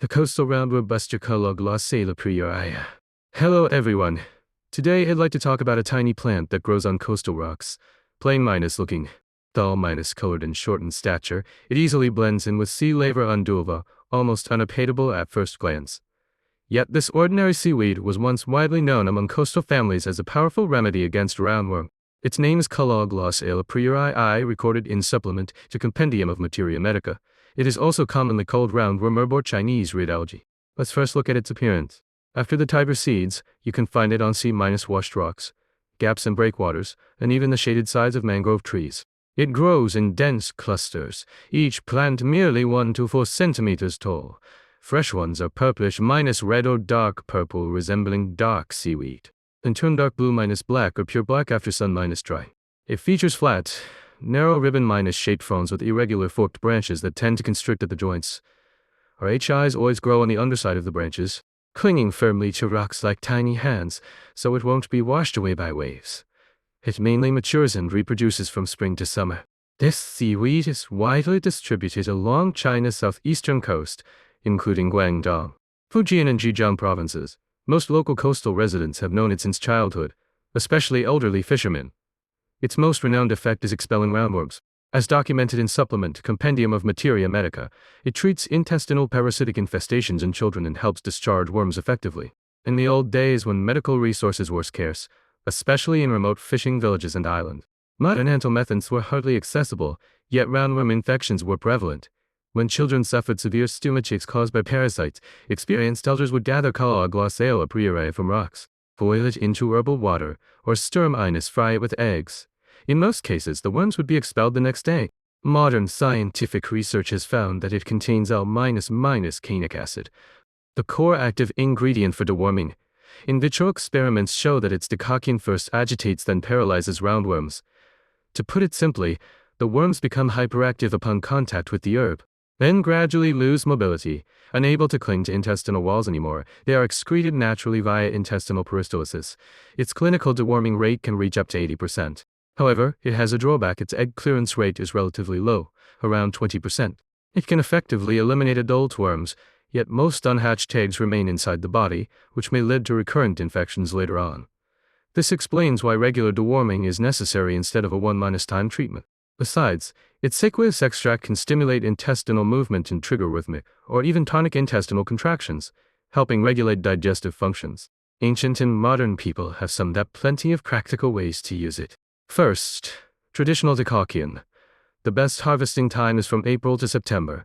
The coastal roundworm buster Caloglossalaprioraya. Hello everyone. Today I'd like to talk about a tiny plant that grows on coastal rocks. Plain minus looking, dull minus colored and short in stature, it easily blends in with sea laver undulva, almost unobtainable at first glance. Yet this ordinary seaweed was once widely known among coastal families as a powerful remedy against roundworm. Its name is Caloglossalaprioraya, recorded in supplement to Compendium of Materia Medica. It is also commonly called roundworm or Chinese red algae. Let's first look at its appearance. After the tiber seeds, you can find it on sea-washed rocks, gaps and breakwaters, and even the shaded sides of mangrove trees. It grows in dense clusters, each plant merely 1 to 4 centimeters tall. Fresh ones are purplish-red or dark purple, resembling dark seaweed, and turn dark blue-black or pure black after sun-dry. It features flat, narrow ribbon-shaped fronds with irregular forked branches that tend to constrict at the joints. RHIs always grow on the underside of the branches, clinging firmly to rocks like tiny hands, so it won't be washed away by waves. It mainly matures and reproduces from spring to summer. This seaweed is widely distributed along China's southeastern coast, including Guangdong, Fujian and Zhejiang provinces. Most local coastal residents have known it since childhood, especially elderly fishermen. Its most renowned effect is expelling roundworms. As documented in Supplement Compendium of Materia Medica, it treats intestinal parasitic infestations in children and helps discharge worms effectively. In the old days when medical resources were scarce, especially in remote fishing villages and islands, modern dental methods were hardly accessible, yet roundworm infections were prevalent. When children suffered severe stomachaches caused by parasites, experienced elders would gather Caloglossalaprioraya from rocks, boil it into herbal water, or fry it with eggs. In most cases, the worms would be expelled the next day. Modern scientific research has found that it contains L-canic acid, the core active ingredient for deworming. In vitro experiments show that its decoction first agitates then paralyzes roundworms. To put it simply, the worms become hyperactive upon contact with the herb, then gradually lose mobility. Unable to cling to intestinal walls anymore, they are excreted naturally via intestinal peristalsis. Its clinical deworming rate can reach up to 80%. However, it has a drawback: its egg clearance rate is relatively low, around 20%. It can effectively eliminate adult worms, yet most unhatched eggs remain inside the body, which may lead to recurrent infections later on. This explains why regular deworming is necessary instead of a 1-time treatment. Besides, its aqueous extract can stimulate intestinal movement and trigger rhythmic, or even tonic intestinal contractions, helping regulate digestive functions. Ancient and modern people have summed up plenty of practical ways to use it. First, traditional decoction. The best harvesting time is from April to September.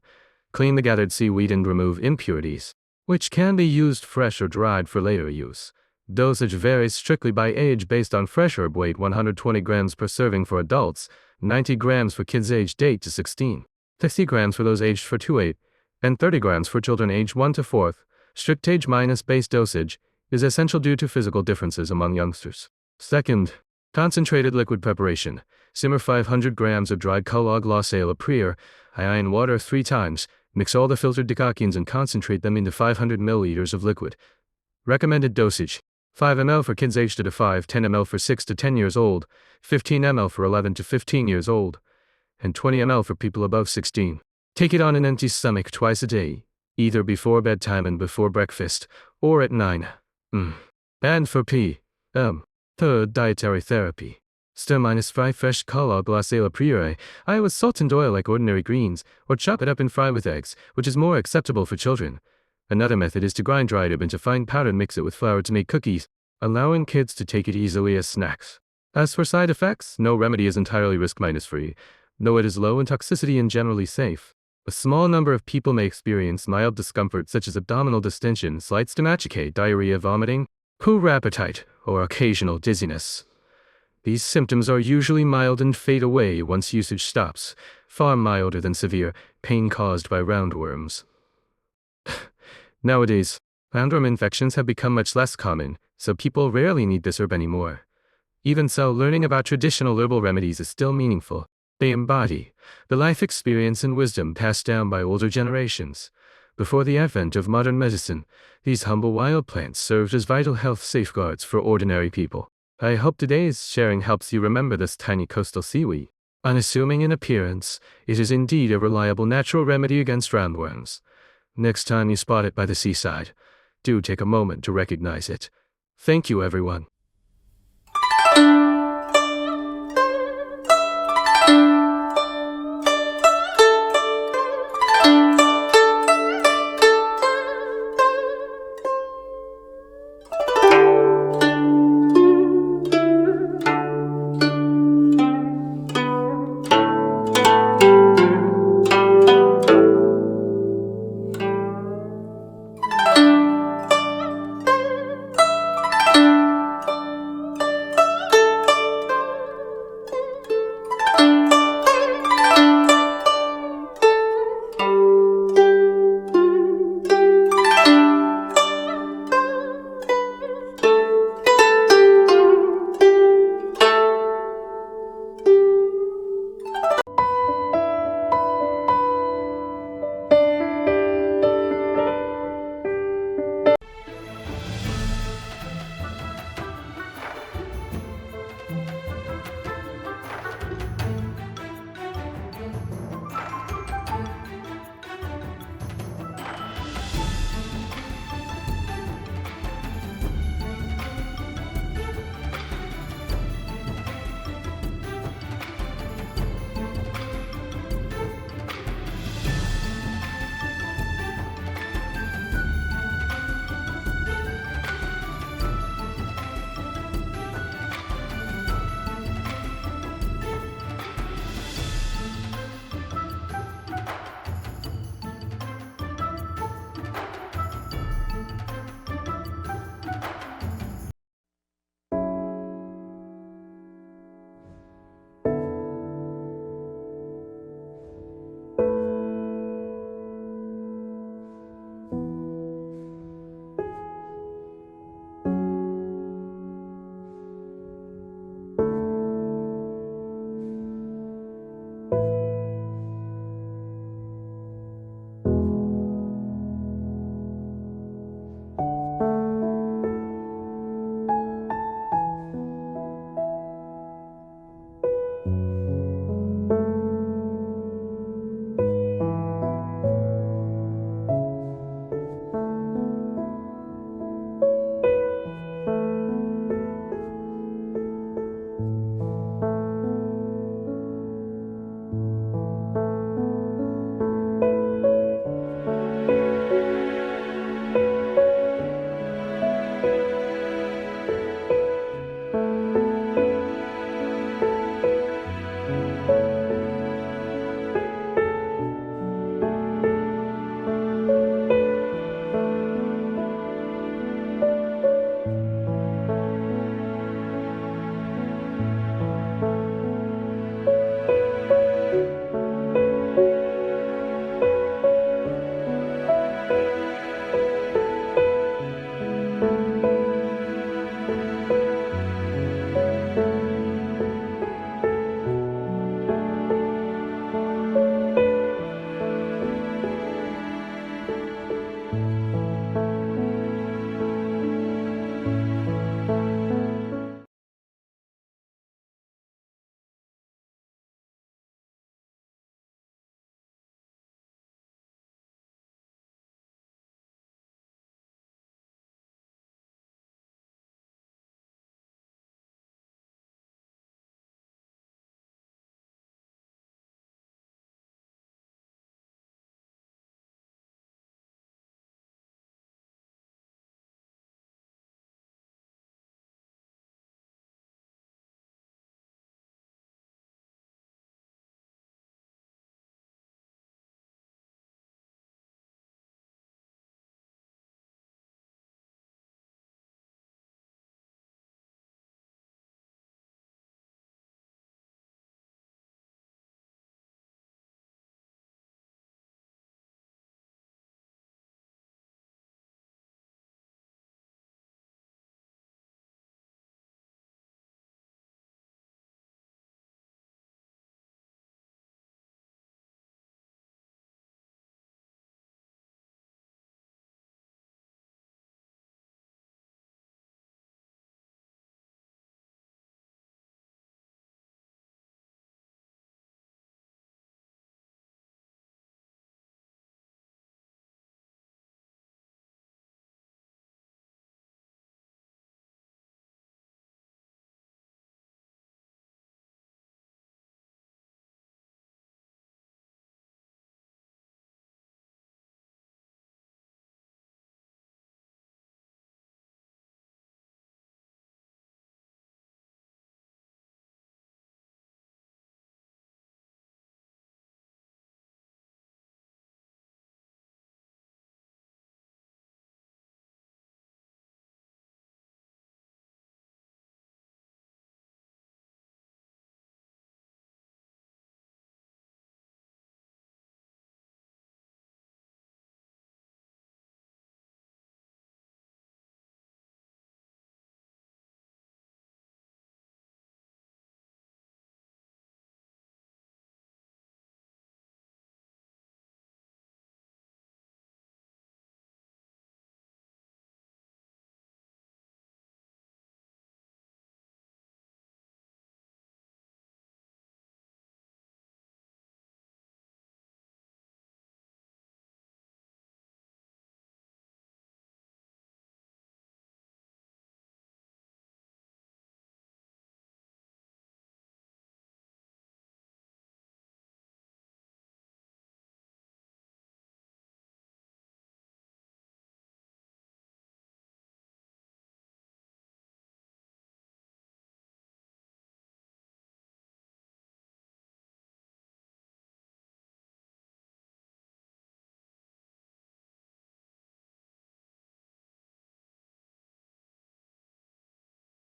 Clean the gathered seaweed and remove impurities, which can be used fresh or dried for later use. Dosage varies strictly by age based on fresh herb weight: 120 grams per serving for adults, 90 grams for kids aged 8 to 16, 60 grams for those aged 4 to 8, and 30 grams for children aged 1 to 4. Strict age-base dosage is essential due to physical differences among youngsters. Second, concentrated liquid preparation. Simmer 500 grams of dried Caloglossalaprioraya in water 3 times. Mix all the filtered decoctions and concentrate them into 500 milliliters of liquid. Recommended dosage: 5 ml for kids aged 2 to 5, 10 ml for 6 to 10 years old, 15 ml for 11 to 15 years old, and 20 ml for people above 16. Take it on an empty stomach twice a day, either before bedtime and before breakfast, or at 9 And for Third, dietary therapy. Stir-fry fresh Caloglossalaprioraya with salt and oil like ordinary greens, or chop it up and fry with eggs, which is more acceptable for children. Another method is to grind dried herb into fine powder and mix it with flour to make cookies, allowing kids to take it easily as snacks. As for side effects, no remedy is entirely risk-free, though it is low in toxicity and generally safe. A small number of people may experience mild discomfort such as abdominal distension, slight stomachache, diarrhea, vomiting, poor appetite, or occasional dizziness. These symptoms are usually mild and fade away once usage stops, far milder than severe pain caused by roundworms. Nowadays, roundworm infections have become much less common, so people rarely need this herb anymore. Even so, learning about traditional herbal remedies is still meaningful. They embody the life experience and wisdom passed down by older generations. Before the advent of modern medicine, these humble wild plants served as vital health safeguards for ordinary people. I hope today's sharing helps you remember this tiny coastal seaweed. Unassuming in appearance, it is indeed a reliable natural remedy against roundworms. Next time you spot it by the seaside, do take a moment to recognize it. Thank you, everyone.